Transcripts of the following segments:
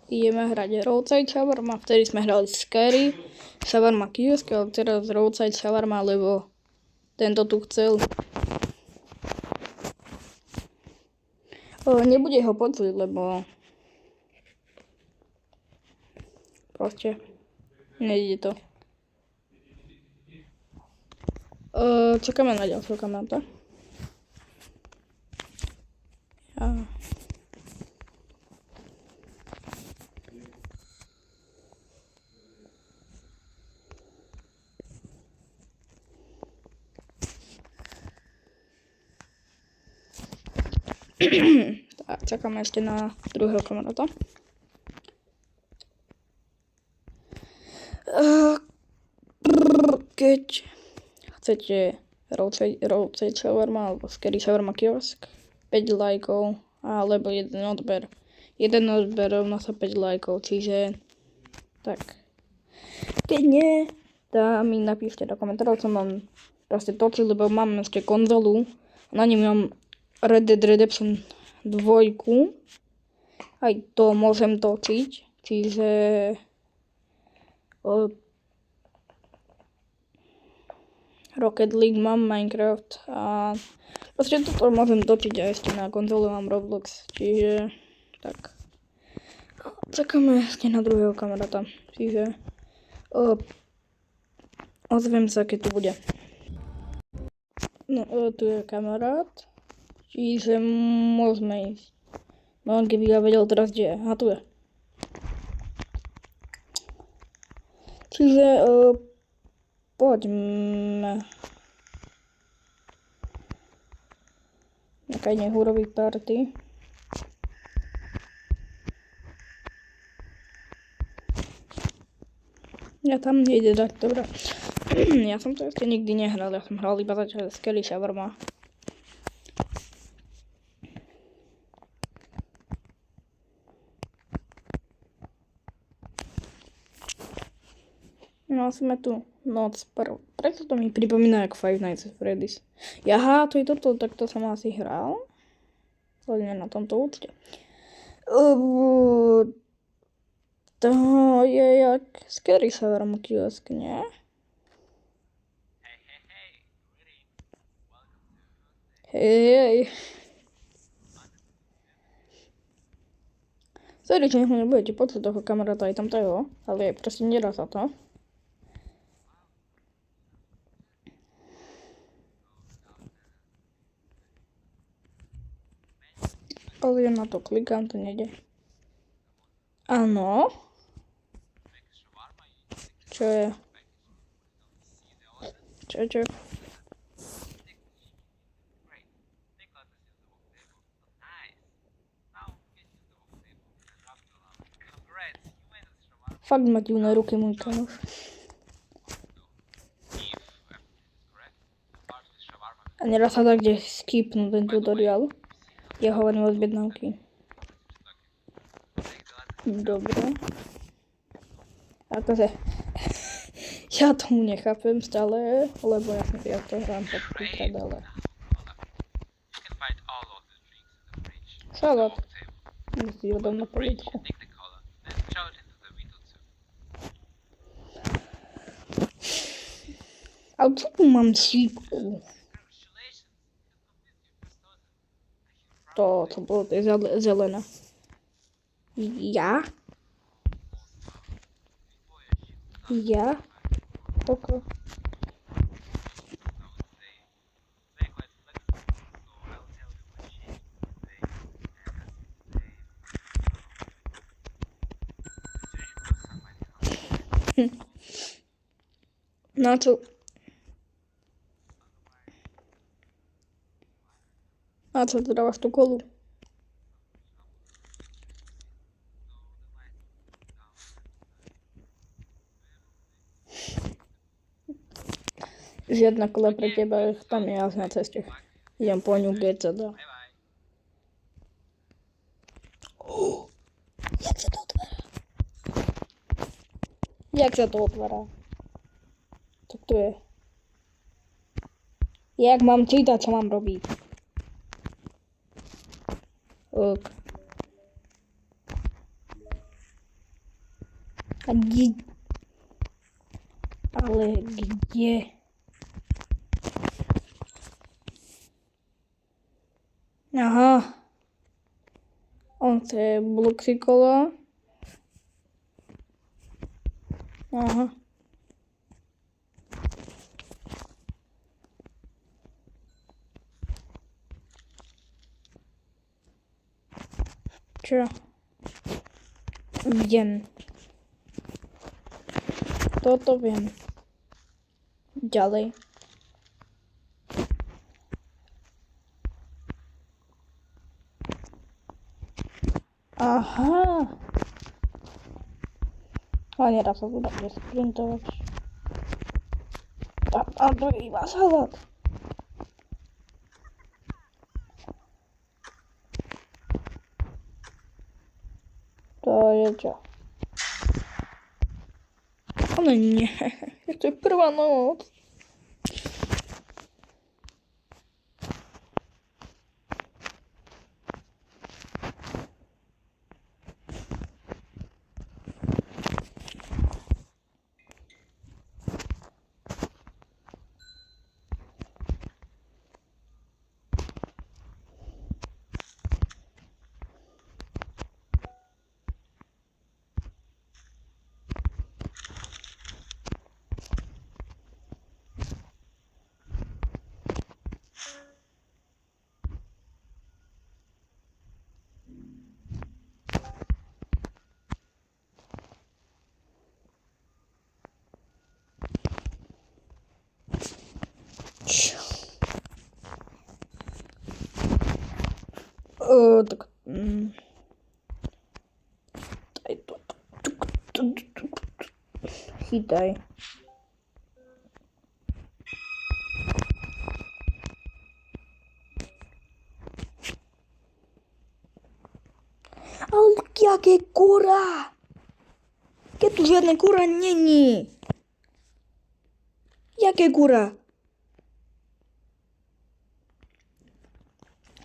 Ideme hrať Roadside Shawarma, vtedy sme hrali Scary Shawarma Kiosk, ale teraz Roadside Shawarma, lebo tento tu chcel. Nebude ho počuť, lebo proste nejde to. Čakáme na ďalšieho kamaráta. Tak, čakáme ešte na druhého kamaráta. Keď chcete Roadside Shawarma alebo Scary Shawarma Kiosk, 5 lajkov alebo jeden odber. Jeden odber rovná sa 5 lajkov, čiže tak. Keď nie, tak mi napíšte do komentárov, čo mám proste točiť, lebo mám ešte konzolu. Na ňu mám Red Dead Redemption 2. Aj to môžem točiť, čiže Rocket League mám, Minecraft a proste toto môžem točiť a ešte na konzole mám Roblox, čiže tak. Čakáme ešte na druhého kamaráta, čiže ozvem sa, keď tu bude. No, tu je kamarát, čiže môžeme ísť. No, keby ja vedel teraz, kde je. A tu je. Čiže poďme. Nekaj nech urobí party. Ja tam nejde dať, dobré. Ja som to ešte nikdy nehral, ja som hral iba začať Scary Shawarma. No, sme tu noc prv. Prečo to mi pripomína ako Five Nights at Freddy's. Jaha, to je toto, tak to som asi hral. Hlavne na tomto účte. To je jak Scary Shawarma Kiosk, nie? Hej. Sorry, že nebudete počuť toho kamaráta aj tamtého, ale proste nedá sa to. Ale ja na to klikám, to nejde. Áno. Čo je? Čo? Fakt má divné ruky, môj kamoš. A nedá sa tak, kde skipnú ten tutoriál. Ja hovorím od objednávky. Dobre. Akože ja tomu nechápem stále, lebo ja to hrám pod príklad, ale šalát. Musí ho dám na poličku. A čo tu mám šípku? To bolo to je zelené. Ja? Oko. Na čo? A co ty dávaš tú kolu? Žiadna kola pre teba, tam je jas na ceste. Idem po ňu GCD. Jak sa to otvára? Jak sa to otvára? Tak to je. Jak mám čítať, čo mám robiť? Ok. A kde? Ale kde? Aha. On chce bloky kola. Aha. Čo? Viem. Toto viem. Ďalej. Aha. A nedá sa tu dať sprintovať. A to je iba salát. To je čo? Ale nie. To je prvá noc. Tak. Daj to. Chytaj. Ale jaké kura? Keď tu žiadne kura není. Jaké kura?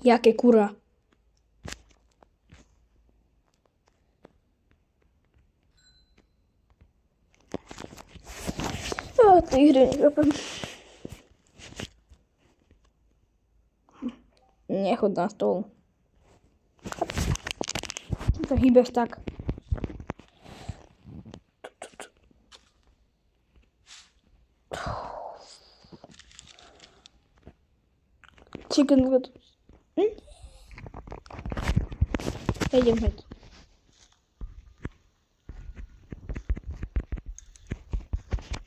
Jaké kura? A tej hry nechápem. Nechod na stôl. Ty sa hýbeš tak. Chicken nugget. Idem hneď.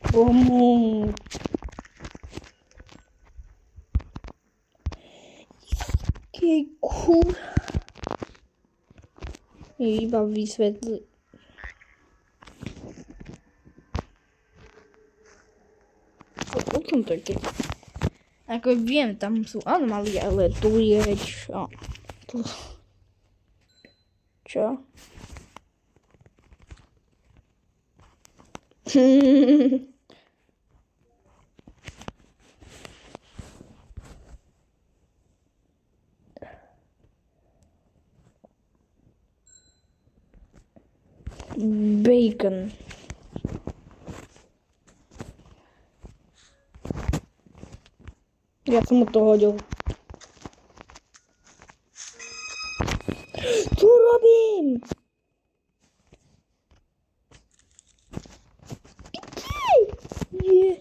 Bomu. Jaký kur. Iba vysvetli. O čom to je? Ako viem, tam sú anomálie, ale tu je čo? Čo? Bacon. Ja som mu to hodil. Čo robím? Je.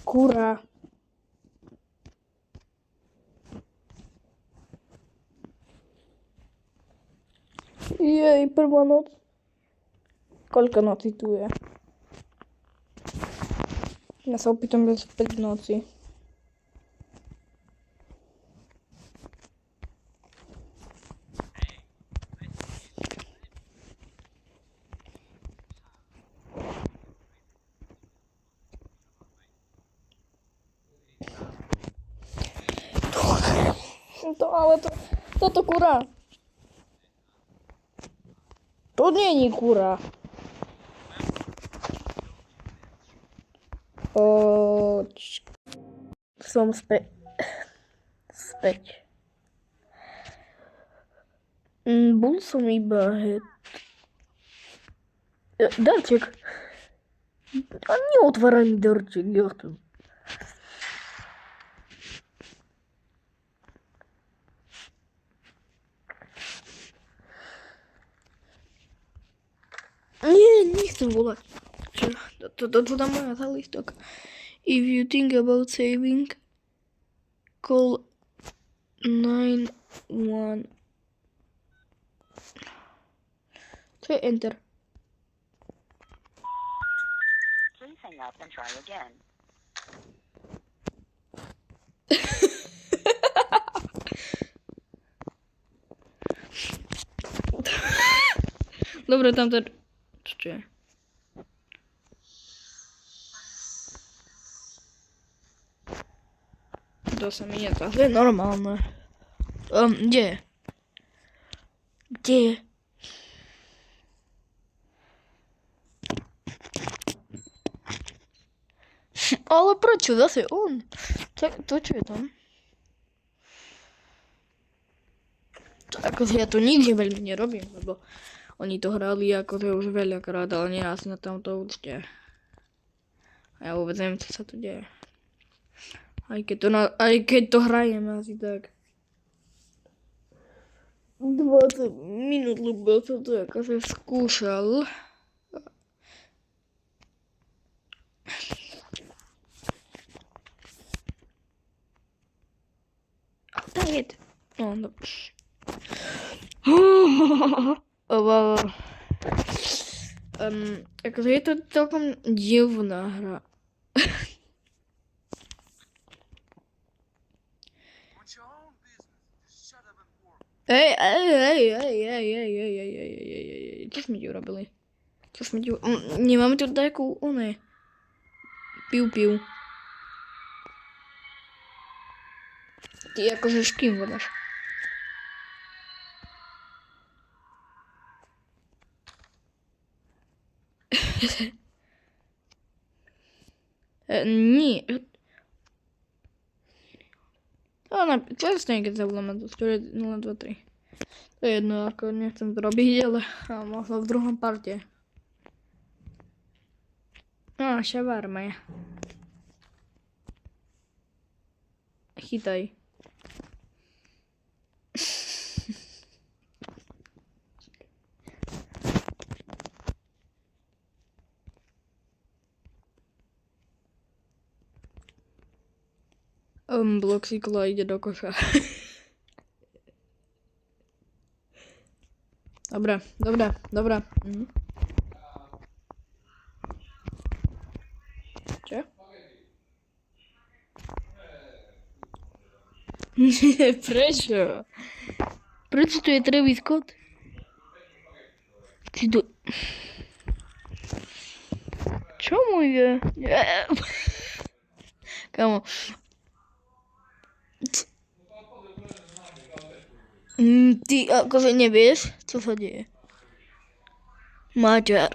Kura. Jej, prvá noc. Koľko noci tu je? Ja sa opýtam bez 5 noci. Toto kura. To nie je kura. Späť. Bol som iba darček. A neotváraj mi darček, ja chcem. Nie, nechcem volať. To dá moja za listok. If you think about saving, call 911. Čo je enter? Please hang up and try again. Dobre, tam to... Čo je? To sa mi nedá, to je normálne. Kde? Kde? Ale prečo? Zase on. To čo je tam? Akože ja to nikde veľmi nerobím, lebo oni to hrali akože už veľakrát, ale nie asi na tomto účte. A ja vôbec neviem, čo sa tu deje. Aj keď to hrajem asi tak 20 minút, lebo som to akože skúšal. David. No, dobrze. Akože je to celkom divná hra. Ej, čo sme ti urobili? Nemáme tu takú, piu. Ty akože s kým vodáš? Nie. Čestne, keď sa voláme do 023. To je jedno, ako nechcem to robiť, ale možno v druhom parte. Šavarma. Chytaj. Bloxikla ide do koša. Dobre. Čo? Prečo? Prečo tu je Travis Scott? Čo mu je? Kamo. Ty akože nevieš, čo sa deje. Maťar.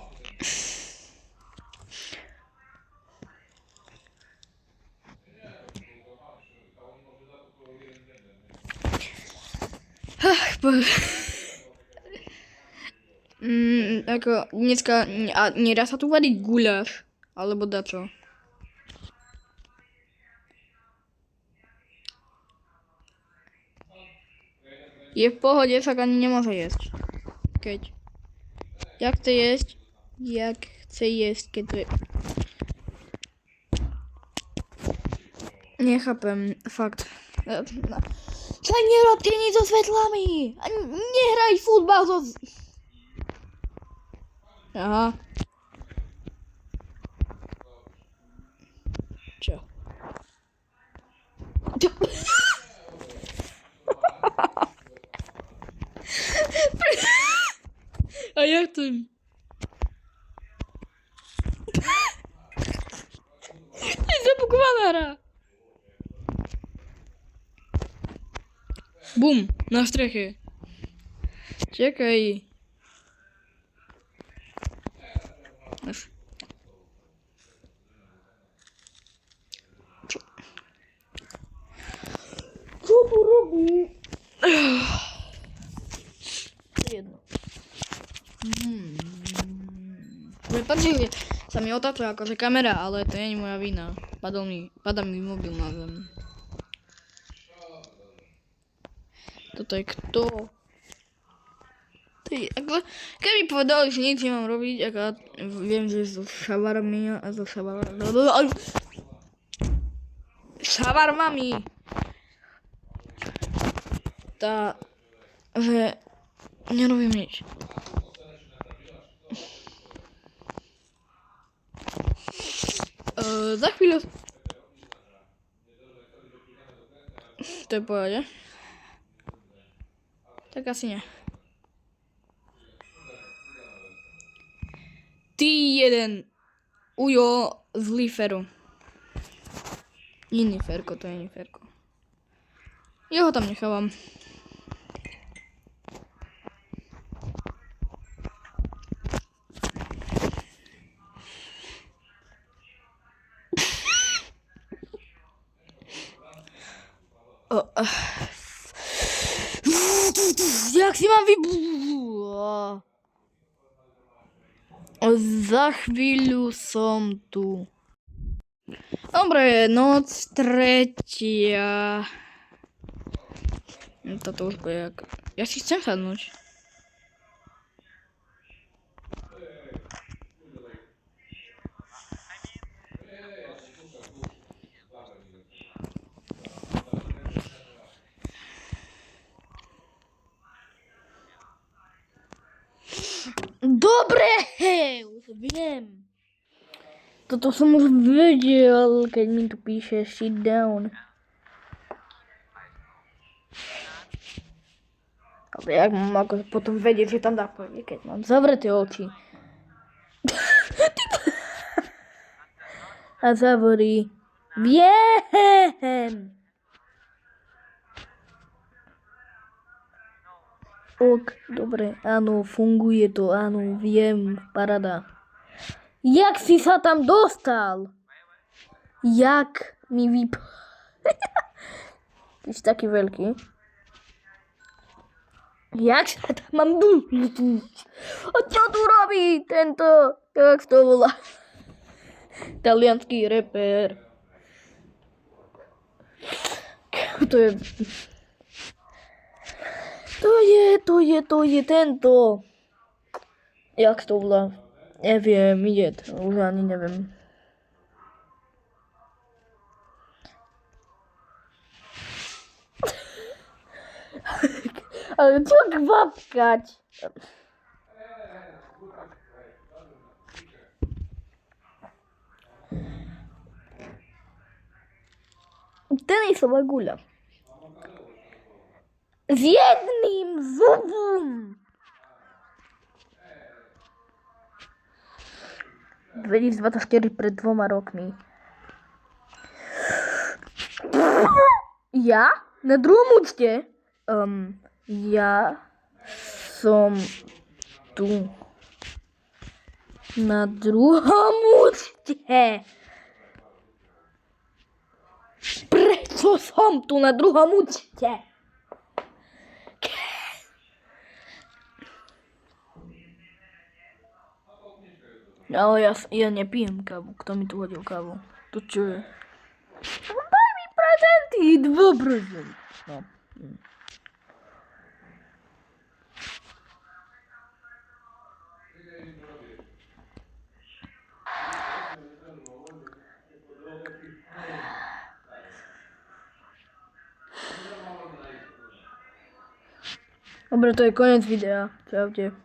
Ako dneska nedá sa tu variť guľáš, alebo dačo. Je v pohode, však ani nemôže jesť. Keď. Jak chce jesť, keď to je... Nechápem, fakt. Však nerobte nič so svetlami! Nehraj futbal so... Aha. Čo? A jak to... To je zabukovaná hra. Bum, na streche. Čekaj. Čo tu Jedno. Prepačte, sa mi otáča akože kamera, ale to nie je moja vina. Padá mi mobil na zem. Toto je kto? Keby povedali, že nič nemám robiť, viem, že so šavarmi a so šavarmami že nerobím nič. Za chvíľu to je pohode. Tak asi nie. Ty jeden ujo zlý Feru. Iný Ferko, to je iný Ferko. Ja ho tam nechávam. Jak si mám Za chvíľu som tu. Dobre, noc tretia. Toto už bude jak... Ja si chcem sadnúť. Dobre, už viem. Toto som už vedel, keď mi tu píše sit down. Ale jak mám ako potom vedieť, že tam dá povedať, keď mám zavreté oči. A zavorí. Viem. Ok, dobre, áno, funguje to, áno, viem, parada. Jak si sa tam dostal? Jak mi Ty si taký veľký. Jak sa tam mám A čo tu robí tento, jak to volá? Talianský reper. To je tento. Jak to volá? Neviem, ide to, už ani neviem. Ale čo kvapkať? Tenisová guľa. S jedným zubom. 2024 pred 2 rokmi. Ja? Na druhom účte? Ja som tu. Na druhom účte. Prečo som tu na druhom účte? Ale ja nepijem kávu. Kto mi tu hodil kávu? To čo je? Daj mi prezenty! 2 prezenty. No. Dobre, to je koniec videa. Čaute.